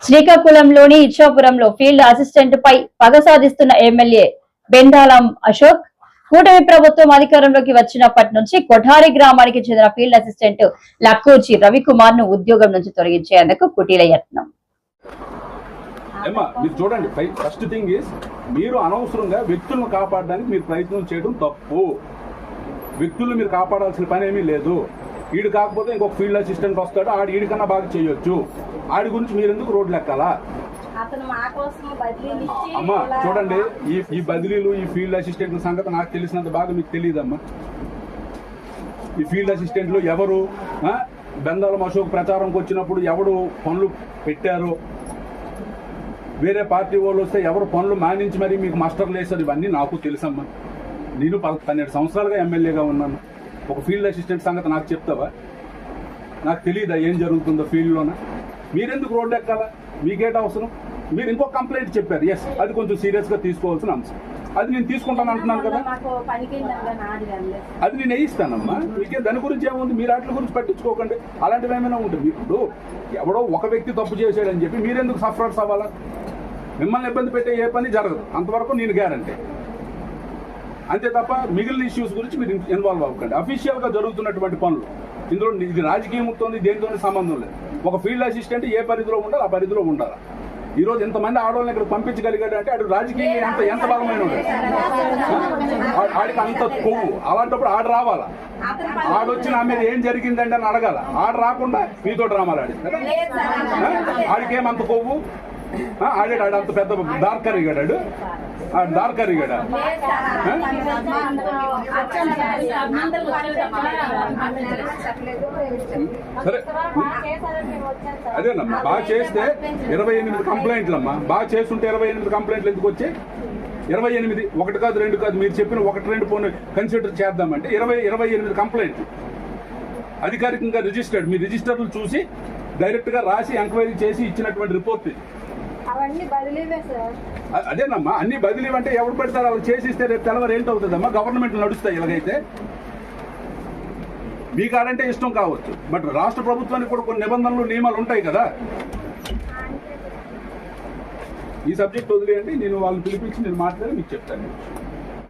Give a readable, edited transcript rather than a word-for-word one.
శ్రీకాకుళంలోని ఇచ్చాపురంలో field assistant పై పగ సాధిస్తున్న MLA Bendalam Ashok కూటమి ప్రభుత్వం అధికారంలోకి వచ్చినప్పటి నుంచి కొఠారి గ్రామానికి చెందిన ఫీల్డ్ అసిస్టెంట్ లక్కూచి రవికుమార్ ను ఉద్యోగం నుంచి తొలగించేందుకు కుటీల యత్నం. మీరు చూడండి, ఫస్ట్ థింగ్ ఈస్ మీరు అనవసరంగా వ్యక్తులను కాపాడడానికి మీరు ప్రయత్నం చేయడం తప్పు. వ్యక్తులను మీరు కాపాడాల్సిన పని ఏమీ లేదు. ఈడు కాకపోతే ఇంకొక ఫీల్డ్ అసిస్టెంట్ వస్తాడు, ఆడు ఈడికన్నా బాగా చేయొచ్చు. ఆడి గురించి మీరు ఎందుకు రోడ్లు ఎక్కాలా? అమ్మా చూడండి, ఈ బదిలీలు ఈ ఫీల్డ్ అసిస్టెంట్ల సంగతి నాకు తెలిసినంత బాగా మీకు తెలియదమ్మా. ఈ ఫీల్డ్ అసిస్టెంట్లు ఎవరు, బెందాలం అశోక్ ప్రచారంకి వచ్చినప్పుడు ఎవడు పనులు పెట్టారు, వేరే పార్టీ వాళ్ళు వస్తే ఎవరు పనులు మానించి మరి మీకు మాస్టర్లు వేశారు, ఇవన్నీ నాకు తెలుసమ్మా. నేను 12 సంవత్సరాలుగా ఎమ్మెల్యేగా ఉన్నాను. ఒక ఫీల్డ్ అసిస్టెంట్ సంగతి నాకు చెప్తావా? నాకు తెలియదా ఏం జరుగుతుందో ఫీల్డ్లోన? మీరెందుకు రోడ్డు ఎక్కాలా? మీకేట అవసరం? మీరు ఇంకో కంప్లైంట్ చెప్పారు, ఎస్, అది కొంచెం సీరియస్గా తీసుకోవాల్సిన అంశం. అది నేను తీసుకుంటాను అంటున్నాను కదా, అది నేను వేయిస్తానమ్మా. మీకే దాని గురించి ఏముంది, మీరు వాటి గురించి పట్టించుకోకండి. అలాంటివి ఏమైనా ఉంటుంది. ఇప్పుడు ఎవడో ఒక వ్యక్తి తప్పు చేసాడని చెప్పి మీరెందుకు సఫరర్స్ అవ్వాలా? మిమ్మల్ని ఇబ్బంది పెట్టే ఏ పని జరగదు, అంతవరకు నేను గ్యారంటీ. అంతే తప్ప మిగిలిన ఇష్యూస్ గురించి మీరు ఇన్వాల్వ్ అవ్వకండి. అఫీషియల్గా జరుగుతున్నటువంటి పనులు ఇందులో ఇది రాజకీయంతో దేనితోనే సంబంధం లేదు. ఒక ఫీల్డ్ అసిస్టెంట్ ఏ పరిధిలో ఉండాలి ఆ పరిధిలో ఉండాలి. ఈరోజు ఎంతమంది ఆడవాళ్ళని ఇక్కడ పంపించగలిగాడు అంటే అటు రాజకీయంగా ఎంత బలమైన ఆడికి అంత కొవ్వు. అలాంటప్పుడు ఆడు రావాలా? ఆడొచ్చి నా మీద ఏం జరిగిందండి అని అడగాల. ఆడు రాకుండా మీతో డ్రామాలు ఆడికేమంత కొవ్వు? ఆడాడు అంత పెద్ద డార్కర్ ఇగాడాడు, డార్కర్ ఇగాడా? సరే అదేనమ్మా, బాగా చేస్తే 28 కంప్లైంట్లమ్మా. బాగా చేస్తుంటే 28 కంప్లైంట్లు ఎందుకు వచ్చాయి? 28, 1 కాదు 2 కాదు, మీరు చెప్పిన 1-2 పోనీ కన్సిడర్ చేద్దామంటే 28 కంప్లైంట్లు అధికారికంగా రిజిస్టర్డ్. మీ రిజిస్టర్లు చూసి డైరెక్ట్ గా రాసి ఎంక్వైరీ చేసి ఇచ్చినటువంటి రిపోర్ట్. అదేనమ్మా, అన్ని బదిలీ అంటే ఎవరు పెడతారు? వాళ్ళు చేసిస్తే రేపు తెల్లవారు ఏంటవుతుందమ్మా? గవర్నమెంట్ నడుస్తాయి ఇలాగైతే. మీ కాడంటే ఇష్టం కావచ్చు, బట్ రాష్ట్ర ప్రభుత్వానికి కూడా కొన్ని నిబంధనలు నియమాలు ఉంటాయి కదా. ఈ సబ్జెక్ట్ వదిలేయండి, నేను వాళ్ళని పిలిపించి నేను మాట్లాడి మీకు చెప్తాను.